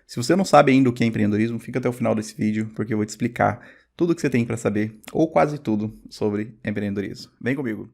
Se você não sabe ainda o que é empreendedorismo, fica até o final desse vídeo, porque eu vou te explicar tudo o que você tem para saber, ou quase tudo, sobre empreendedorismo. Vem comigo!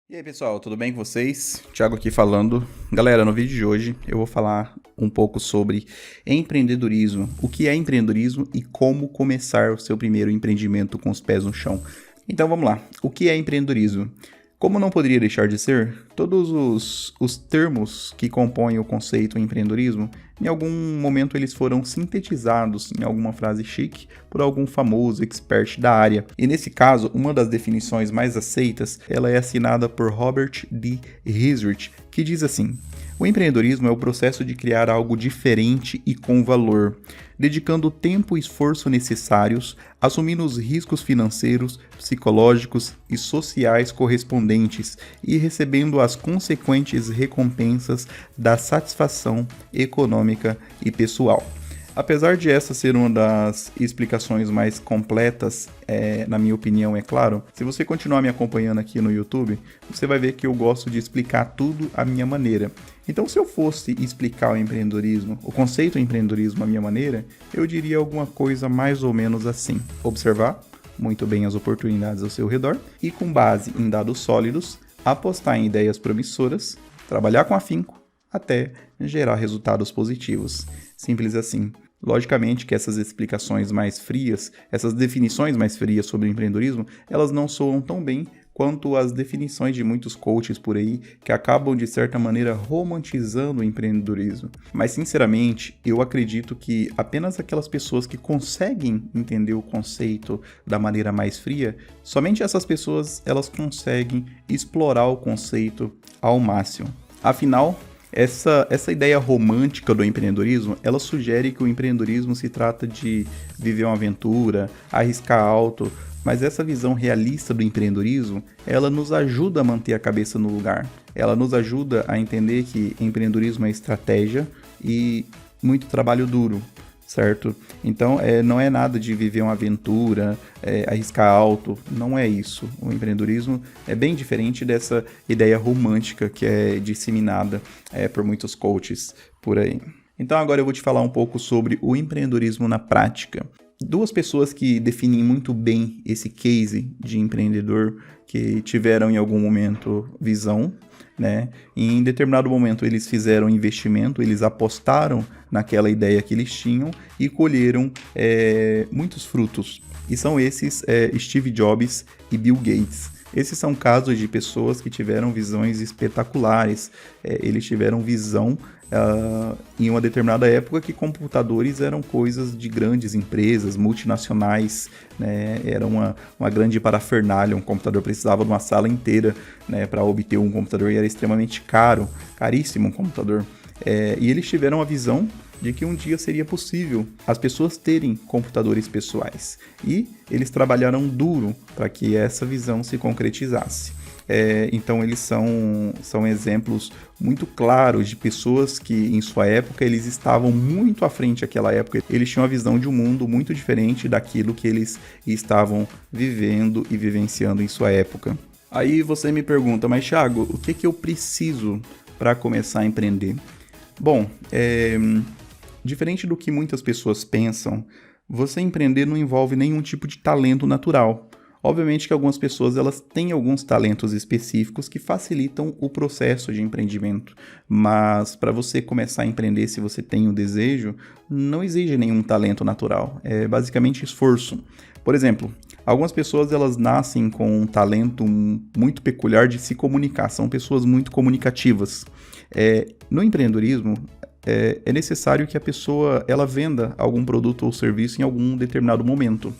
E aí pessoal, tudo bem com vocês? Thiago aqui falando. Galera, no vídeo de hoje eu vou falar um pouco sobre empreendedorismo, o que é empreendedorismo e como começar o seu primeiro empreendimento com os pés no chão. Então vamos lá, o que é empreendedorismo? Como não poderia deixar de ser, todos os termos que compõem o conceito empreendedorismo, em algum momento eles foram sintetizados em alguma frase chique por algum famoso expert da área. E nesse caso, uma das definições mais aceitas, ela é assinada por Robert D. Hissrich, que diz assim: o empreendedorismo é o processo de criar algo diferente e com valor, dedicando o tempo e esforço necessários, assumindo os riscos financeiros, psicológicos e sociais correspondentes e recebendo as consequentes recompensas da satisfação econômica e pessoal. Apesar de essa ser uma das explicações mais completas, na minha opinião, é claro, se você continuar me acompanhando aqui no YouTube, você vai ver que eu gosto de explicar tudo à minha maneira. Então, se eu fosse explicar o empreendedorismo, o conceito empreendedorismo à minha maneira, eu diria alguma coisa mais ou menos assim: observar muito bem as oportunidades ao seu redor e, com base em dados sólidos, apostar em ideias promissoras, trabalhar com afinco até gerar resultados positivos. Simples assim. Logicamente que essas explicações mais frias, essas definições mais frias sobre o empreendedorismo, elas não soam tão bem quanto as definições de muitos coaches por aí que acabam de certa maneira romantizando o empreendedorismo. Mas sinceramente, eu acredito que apenas aquelas pessoas que conseguem entender o conceito da maneira mais fria, somente essas pessoas elas conseguem explorar o conceito ao máximo. Afinal, essa ideia romântica do empreendedorismo, ela sugere que o empreendedorismo se trata de viver uma aventura, arriscar alto, mas essa visão realista do empreendedorismo, ela nos ajuda a manter a cabeça no lugar. Ela nos ajuda a entender que empreendedorismo é estratégia e muito trabalho duro, certo? Então, não é nada de viver uma aventura, arriscar alto, não é isso. O empreendedorismo é bem diferente dessa ideia romântica que é disseminada por muitos coaches por aí. Então, agora eu vou te falar um pouco sobre o empreendedorismo na prática. Duas pessoas que definem muito bem esse case de empreendedor que tiveram em algum momento visão, né? E em determinado momento eles fizeram investimento, eles apostaram naquela ideia que eles tinham e colheram muitos frutos. E são esses Steve Jobs e Bill Gates. Esses são casos de pessoas que tiveram visões espetaculares. Eles tiveram visão em uma determinada época que computadores eram coisas de grandes empresas, multinacionais, né? Era uma grande parafernália. Um computador precisava de uma sala inteira, né, para obter um computador, e era extremamente caro, caríssimo um computador. E eles tiveram a visão de que um dia seria possível as pessoas terem computadores pessoais. E eles trabalharam duro para que essa visão se concretizasse. Então eles são exemplos muito claros de pessoas que em sua época eles estavam muito à frente daquela época. Eles tinham a visão de um mundo muito diferente daquilo que eles estavam vivendo e vivenciando em sua época. Aí você me pergunta: mas Thiago, o que eu preciso para começar a empreender? Bom, diferente do que muitas pessoas pensam, você empreender não envolve nenhum tipo de talento natural. Obviamente que algumas pessoas elas têm alguns talentos específicos que facilitam o processo de empreendimento, mas para você começar a empreender, se você tem o desejo, não exige nenhum talento natural, é basicamente esforço. Por exemplo, algumas pessoas elas nascem com um talento muito peculiar de se comunicar, são pessoas muito comunicativas. No empreendedorismo, é necessário que a pessoa ela venda algum produto ou serviço em algum determinado momento.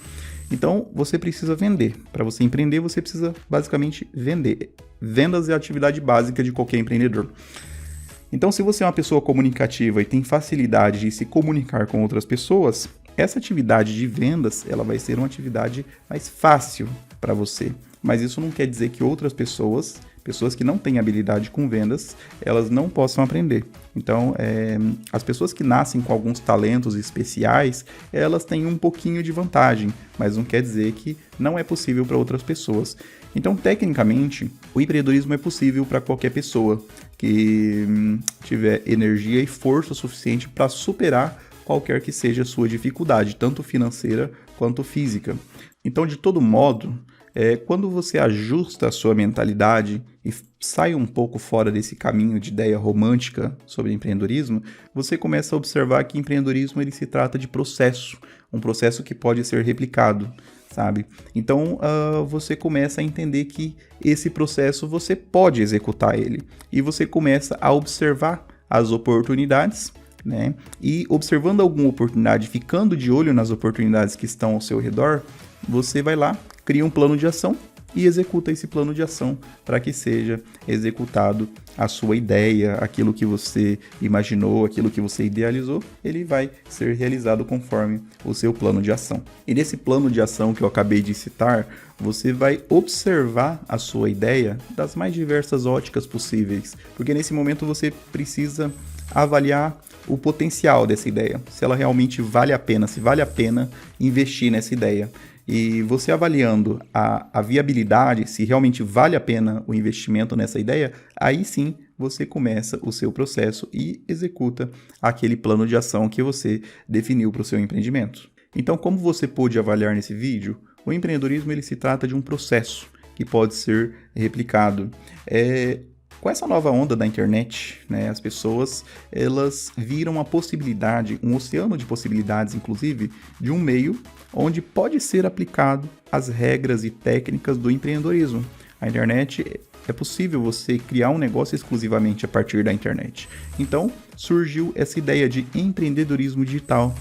Então, você precisa vender. Para você empreender, você precisa basicamente vender. Vendas é a atividade básica de qualquer empreendedor. Então, se você é uma pessoa comunicativa e tem facilidade de se comunicar com outras pessoas, essa atividade de vendas ela vai ser uma atividade mais fácil para você. Mas isso não quer dizer que outras pessoas pessoas que não têm habilidade com vendas, elas não possam aprender. Então, as pessoas que nascem com alguns talentos especiais, elas têm um pouquinho de vantagem, mas não quer dizer que não é possível para outras pessoas. Então, tecnicamente, o empreendedorismo é possível para qualquer pessoa que tiver energia e força suficiente para superar qualquer que seja a sua dificuldade, tanto financeira quanto física. Então, de todo modo, quando você ajusta a sua mentalidade e sai um pouco fora desse caminho de ideia romântica sobre empreendedorismo, você começa a observar que empreendedorismo ele se trata de processo, um processo que pode ser replicado, sabe? Então, você começa a entender que esse processo você pode executar ele e você começa a observar as oportunidades, né? E observando alguma oportunidade, ficando de olho nas oportunidades que estão ao seu redor, você vai lá, cria um plano de ação e executa esse plano de ação para que seja executado a sua ideia, aquilo que você imaginou, aquilo que você idealizou, ele vai ser realizado conforme o seu plano de ação. E nesse plano de ação que eu acabei de citar, você vai observar a sua ideia das mais diversas óticas possíveis, porque nesse momento você precisa avaliar o potencial dessa ideia, se ela realmente vale a pena, se vale a pena investir nessa ideia. E você avaliando a viabilidade, se realmente vale a pena o investimento nessa ideia, aí sim você começa o seu processo e executa aquele plano de ação que você definiu para o seu empreendimento. Então, como você pôde avaliar nesse vídeo, o empreendedorismo ele se trata de um processo que pode ser replicado. Com essa nova onda da internet, né, as pessoas elas viram a possibilidade, um oceano de possibilidades, inclusive, de um meio onde pode ser aplicado as regras e técnicas do empreendedorismo. A internet é possível você criar um negócio exclusivamente a partir da internet. Então, surgiu essa ideia de empreendedorismo digital,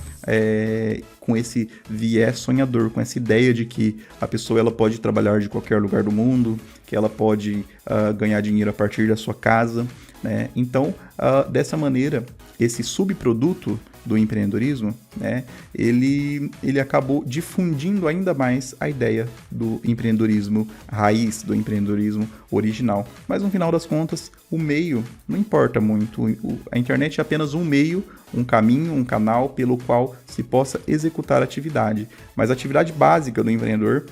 com esse viés sonhador, com essa ideia de que a pessoa ela pode trabalhar de qualquer lugar do mundo, que ela pode ganhar dinheiro a partir da sua casa, né? Então, dessa maneira, esse subproduto do empreendedorismo, né, ele acabou difundindo ainda mais a ideia do empreendedorismo raiz, do empreendedorismo original. Mas no final das contas, o meio não importa muito. A internet é apenas um meio, um caminho, um canal pelo qual se possa executar a atividade. Mas a atividade básica do empreendedor,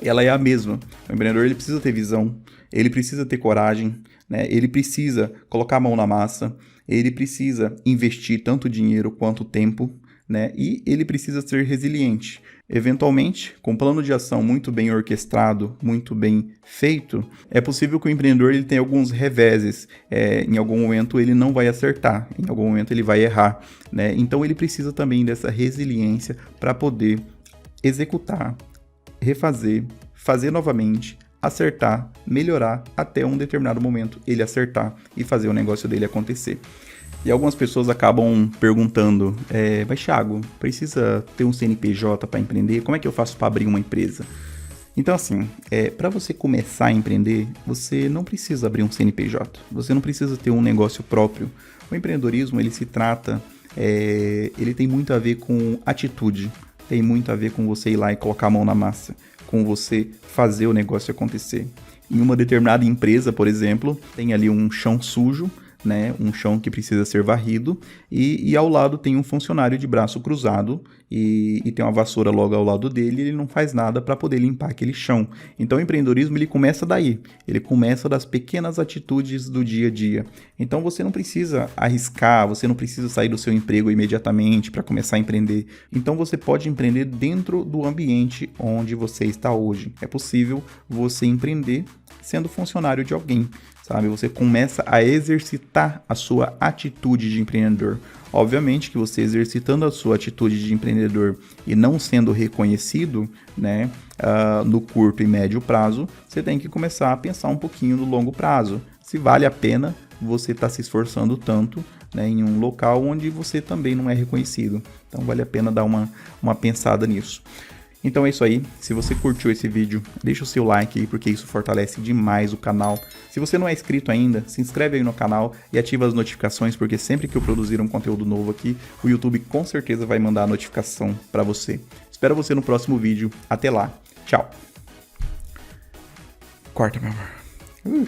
ela é a mesma. O empreendedor ele precisa ter visão, ele precisa ter coragem, né? Ele precisa colocar a mão na massa, ele precisa investir tanto dinheiro quanto tempo, né? E ele precisa ser resiliente. Eventualmente, com um plano de ação muito bem orquestrado, muito bem feito, é possível que o empreendedor ele tenha alguns reveses. Em algum momento ele não vai acertar, em algum momento ele vai errar, né? Então ele precisa também dessa resiliência para poder executar, refazer, fazer novamente, acertar, melhorar, até um determinado momento ele acertar e fazer o negócio dele acontecer. E algumas pessoas acabam perguntando, mas Thiago, precisa ter um CNPJ para empreender? Como é que eu faço para abrir uma empresa? Então assim, para você começar a empreender, você não precisa abrir um CNPJ, você não precisa ter um negócio próprio. O empreendedorismo, ele se trata, ele tem muito a ver com atitude, tem muito a ver com você ir lá e colocar a mão na massa, com você fazer o negócio acontecer. Em uma determinada empresa, por exemplo, tem ali um chão sujo, né, um chão que precisa ser varrido e ao lado tem um funcionário de braço cruzado e tem uma vassoura logo ao lado dele e ele não faz nada para poder limpar aquele chão. Então o empreendedorismo ele começa daí, ele começa das pequenas atitudes do dia a dia. Então você não precisa arriscar, você não precisa sair do seu emprego imediatamente para começar a empreender. Então você pode empreender dentro do ambiente onde você está hoje. É possível você empreender sendo funcionário de alguém, sabe? Você começa a exercitar a sua atitude de empreendedor. Obviamente que você exercitando a sua atitude de empreendedor e não sendo reconhecido, né, no curto e médio prazo, você tem que começar a pensar um pouquinho no longo prazo. Se vale a pena você estar se esforçando tanto, né, em um local onde você também não é reconhecido. Então vale a pena dar uma pensada nisso. Então é isso aí, se você curtiu esse vídeo, deixa o seu like aí, porque isso fortalece demais o canal. Se você não é inscrito ainda, se inscreve aí no canal e ativa as notificações, porque sempre que eu produzir um conteúdo novo aqui, o YouTube com certeza vai mandar a notificação para você. Espero você no próximo vídeo, até lá, tchau. Corta, meu amor. Uh.